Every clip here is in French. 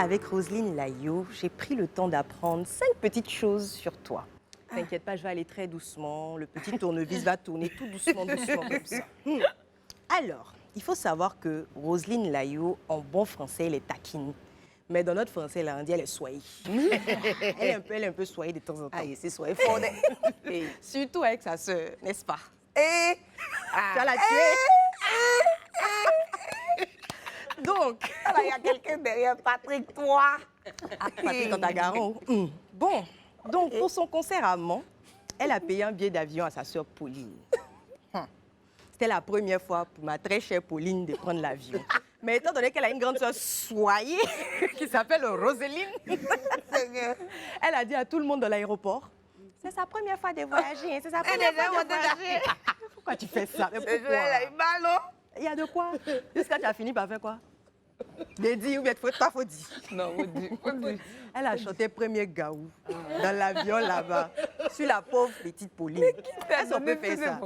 avec Roselyne Layo, j'ai pris le temps d'apprendre 5 petites choses sur toi. T'inquiète pas, je vais aller très doucement. Le petit tournevis va tourner tout doucement, doucement comme ça. Alors, il faut savoir que Roselyne Layo, en bon français, elle est taquine. Mais dans notre français, là, on dit elle est soyée. Elle est un peu soyée de temps en temps. Ah, c'est soyée fort. Surtout avec sa sœur, n'est-ce pas? Tu vas la tuer. Donc, il y a quelqu'un derrière Patrick, toi. Patrick Tantagaron. Bon, donc pour son concert à Mans, elle a payé un billet d'avion à sa sœur Pauline. C'était la première fois pour ma très chère Pauline de prendre l'avion. Mais étant donné qu'elle a une grande sœur soyée qui s'appelle Roseline, elle a dit à tout le monde dans l'aéroport, c'est sa première fois de voyager, c'est sa première fois de voyager. Pourquoi tu fais ça? Mais pourquoi? Elle a eu mal, non? Il y a de quoi? Jusqu'à tu as fini par faire quoi? De dire ou bien toi, faut dire. Non, faut dire. Elle a chanté premier gaou dans l'avion là-bas, sur la pauvre petite Pauline. Est-ce qu'on peut faire ça?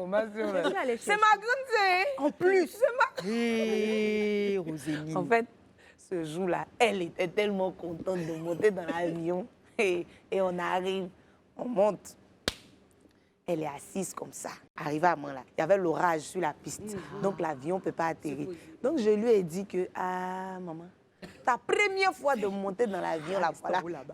C'est ma grande sœur. En plus. Hé, Roséline. En fait, ce jour-là, elle était tellement contente de monter dans l'avion. Et on arrive, on monte. Elle est assise comme ça. Arrivée à moi, là, il y avait l'orage sur la piste. Donc, l'avion ne peut pas atterrir. Donc, je lui ai dit que, ah, maman, ta première fois de monter dans l'avion,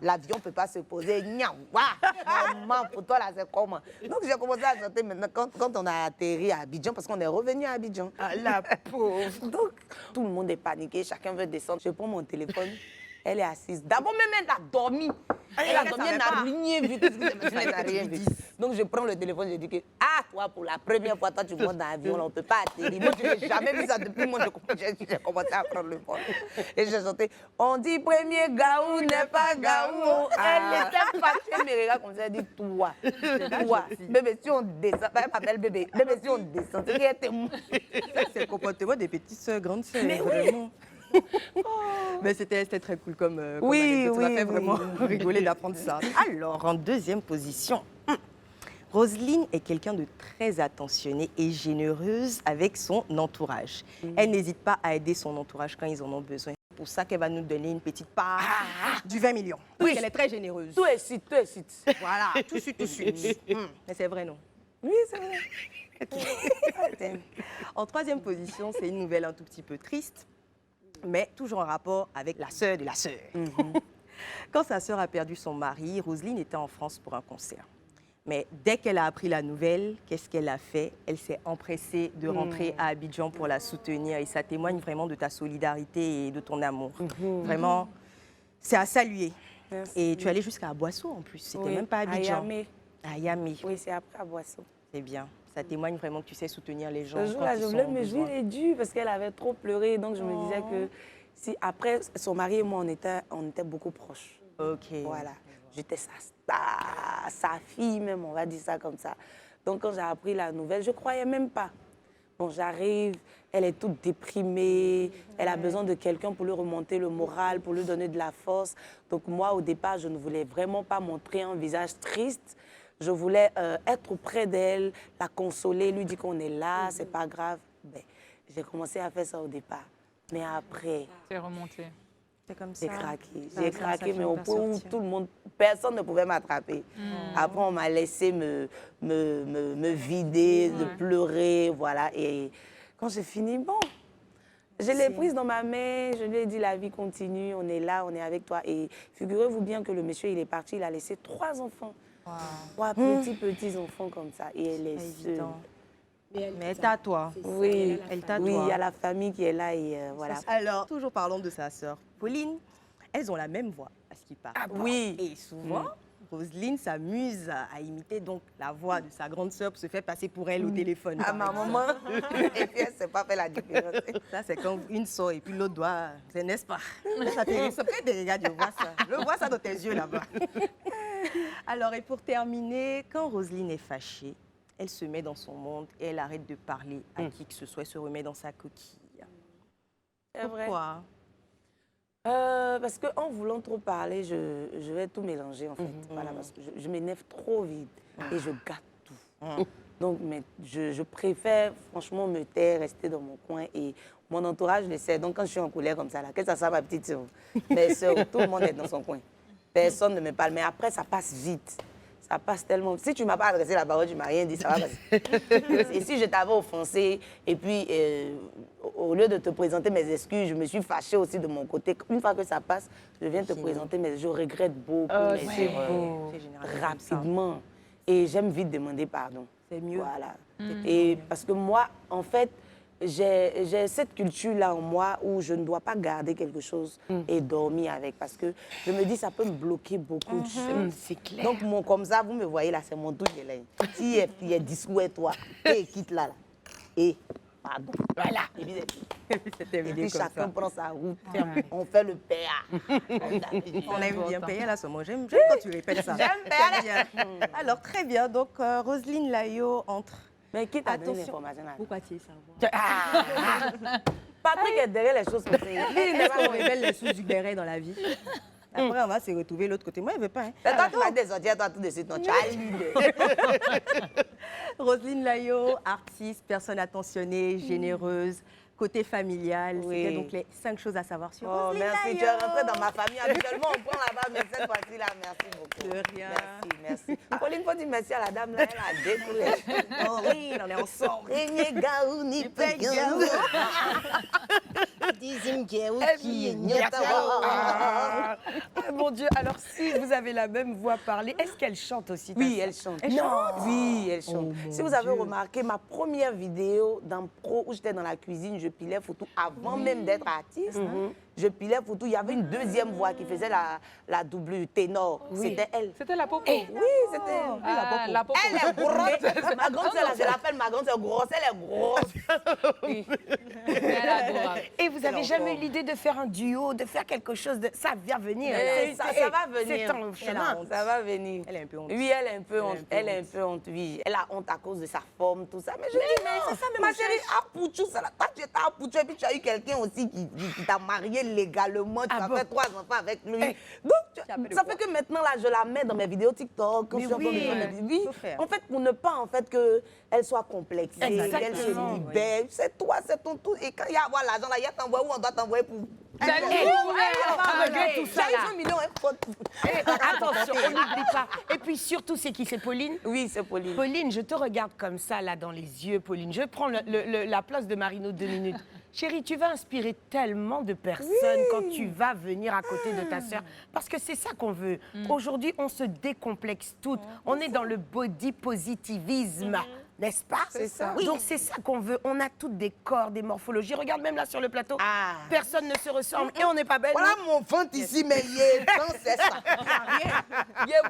l'avion ne peut pas se poser. Maman, pour toi, là, c'est comment? Donc, j'ai commencé à chanter maintenant quand on a atterri à Abidjan, parce qu'on est revenu à Abidjan. Ah, la pauvre. Donc, tout le monde est paniqué, chacun veut descendre. Je prends mon téléphone. Elle est assise. D'abord, même elle a dormi. Elle a dormi, elle n'a rien vu. Elle n'a rien vu. Donc, je prends le téléphone, je dis que, ah, toi, pour la première fois, toi, tu montes dans l'avion, on ne peut pas atterrir. Moi, je n'ai jamais vu ça depuis moi, j'ai commencé à prendre le vol. Et j'ai chanté, on dit premier gaou n'est pas gaou. Elle était fâchée, mais regarde comme ça, elle dit, toi, bébé, si on descend, elle m'appelle bébé, bébé, si on descend, c'est qui était moi. C'est le comportement des petites sœurs, grandes sœurs. Mais vraiment. Mais c'était très cool comme anecdote. Ça m'a fait vraiment rigoler d'apprendre ça. Alors, en deuxième position, Roselyne est quelqu'un de très attentionné et généreuse avec son entourage. Elle n'hésite pas à aider son entourage quand ils en ont besoin. C'est pour ça qu'elle va nous donner une petite part du 20 millions. Oui, elle est très généreuse. Tout est suite, tout est suite. Voilà, tout de suite. Mais c'est vrai, non? Oui, c'est vrai. En troisième position, c'est une nouvelle un tout petit peu triste, mais toujours en rapport avec la sœur de la sœur. Quand sa sœur a perdu son mari, Roselyne était en France pour un concert. Mais dès qu'elle a appris la nouvelle, qu'est-ce qu'elle a fait? Elle s'est empressée de rentrer à Abidjan pour la soutenir. Et ça témoigne vraiment de ta solidarité et de ton amour. Vraiment, c'est à saluer. Merci. Et tu es allée jusqu'à Boisseau en plus. C'était même pas Abidjan. À Yamé. Oui, c'est après à Boisseau. C'est bien. Ça témoigne vraiment que tu sais soutenir les gens. Ce jour-là, je voulais me jouir les dûs parce qu'elle avait trop pleuré. Donc, je me disais que si après, son mari et moi, on était beaucoup proches. Ok. Voilà. J'étais sa fille même, on va dire ça comme ça. Donc, quand j'ai appris la nouvelle, je ne croyais même pas. Bon, j'arrive, elle est toute déprimée, elle a besoin de quelqu'un pour lui remonter le moral, pour lui donner de la force. Donc, moi, au départ, je ne voulais vraiment pas montrer un visage triste. Je voulais être auprès d'elle, la consoler, lui dire qu'on est là, c'est pas grave. Ben, j'ai commencé à faire ça au départ. Mais après... C'est remonté. C'est comme ça. J'ai craqué. J'ai craqué, mais au point où tout le monde, personne ne pouvait m'attraper. Après, on m'a laissé me vider, de pleurer, voilà. Et quand j'ai fini, bon, je l'ai prise dans ma main, je lui ai dit, la vie continue, on est là, on est avec toi. Et figurez-vous bien que le monsieur, il est parti, il a laissé 3 enfants. Wow. 3 petits enfants comme ça. Et elle est seule. Mais elle t'a toi. Oui, elle t'a oui, toi. il y a la famille qui est là et voilà. Alors, toujours parlons de sa sœur Pauline. Elles ont la même voix, à ce qui paraît. Ah, oui. Et souvent, Roselyne s'amuse à imiter donc la voix de sa grande sœur pour se faire passer pour elle au téléphone. À ma maman. Et puis, elle ne sait pas faire la différence. Ça, c'est quand une sort et puis l'autre doit... C'est n'est-ce pas? Ça peut-être des regards, je vois ça. Je vois ça dans tes yeux là-bas. Alors, et pour terminer, quand Roselyne est fâchée, elle se met dans son monde et elle arrête de parler à qui que ce soit, elle se remet dans sa coquille. Pourquoi? Parce qu'en voulant trop parler, je vais tout mélanger en fait. Voilà, parce que je m'énerve trop vite et je gâte tout. Donc, mais je préfère franchement me taire, rester dans mon coin et mon entourage le sait. Donc, quand je suis en colère comme ça, là, que ça soit ma petite soeur, mes soeurs, tout le monde est dans son coin. Personne ne me parle. Mais après, ça passe vite. Ça passe tellement. Si tu ne m'as pas adressé la parole, tu ne m'as rien dit, ça va passer. Et si je t'avais offensé, et puis au lieu de te présenter mes excuses, je me suis fâchée aussi de mon côté. Une fois que ça passe, je viens te présenter, mais je regrette beaucoup mes erreurs rapidement. Et j'aime vite demander pardon. C'est mieux. Voilà. Et parce que moi, en fait, j'ai cette culture-là en moi où je ne dois pas garder quelque chose et dormir avec parce que je me dis ça peut me bloquer beaucoup de choses. C'est clair. Donc, comme ça, vous me voyez là, c'est mon tout qui est là. Si il y a discours et toi, et quitte là. Et, pardon. Voilà. Et puis chacun prend sa route. On fait le PA. On aime bien payer la somme. J'aime quand tu répètes ça. J'aime payer. Alors, très bien. Donc, Roselyne Layo entre... Mais qui t'a donné Attention. l'information là? Pourquoi tu es savoir? Patrick est derrière les choses comme ça. Est-ce qu'on révèle les sous du béret dans la vie? Après, on va se retrouver de l'autre côté. Moi, elle ne veut pas. Hein. C'est toi qui vas descendre, toi tout de suite, non, tu as l'idée. Roselyne Layo, artiste, personne attentionnée, généreuse, côté familial. Oui. C'était donc les 5 choses à savoir sur Oh, Roselyne merci, Layo. tu es rentrée dans ma famille. Habituellement, on prend là-bas, mais cette fois-ci, là, merci beaucoup. De rien. Merci. Pauline, faut dire merci à la dame, là, elle a découvert. Oh oui, on est ensemble. Régné Gaou, ni Pégaou. Dizim qui Mon Dieu, alors si vous avez la même voix parlée, est-ce qu'elle chante aussi? Oui, elle chante. Oui, elle chante. Si vous avez remarqué, ma première vidéo dans Pro où j'étais dans la cuisine, je pilais photo avant même d'être artiste. Je pilais photo. Il y avait une deuxième voix qui faisait la double ténor. C'était elle. C'était la popo. Oui, c'était elle. Ah, la popo. Elle est grosse. Ma grande sœur, je l'appelle ma grande sœur grosse. Elle est grosse. Oui. Elle est adorable. Et vous avez jamais eu l'idée de faire un duo, de faire quelque chose de... Ça vient venir. Ça va venir. C'est en chemin. Ça va venir. Elle est un peu honte. Oui, elle est un peu honte. Elle est un peu honte, oui. Elle a honte à cause de sa forme, tout ça. Mais je dis, mais c'est ça, ma chérie, à Pouchou, toi, tu étais à Pouchou et puis tu as eu quelqu'un aussi qui t'a marié légalement. Tu as fait 3 enfants avec lui. Donc, ça fait que maintenant, là, je la mets dans mes vidéos TikTok. Quand je suis en train de faire mes vidéos. En fait, pour ne pas, en fait, qu'elle soit complexée, qu'elle se libère. C'est toi, c'est ton tout. Et quand il y a à avoir l'argent, là, il y a t'envoyer où on doit t'envoyer pour... Malgré tout ça, là. 500 millions, Attention, on n'oublie pas. Et puis surtout, c'est qui? C'est Pauline? Oui, c'est Pauline. Pauline, je te regarde comme ça, là, dans les yeux, Pauline. Je prends la place de Marino 2 minutes. Chérie, tu vas inspirer tellement de personnes quand tu vas venir à côté de ta sœur. Parce que c'est ça qu'on veut. Aujourd'hui, on se décomplexe toutes. On est dans le body positivisme. N'est-ce pas? C'est ça. Donc c'est ça qu'on veut. On a toutes des corps, des morphologies. Regarde même là sur le plateau. Personne ne se ressemble et on n'est pas belle. Voilà mon ventre ici, mais il est dans c'est ça. Il est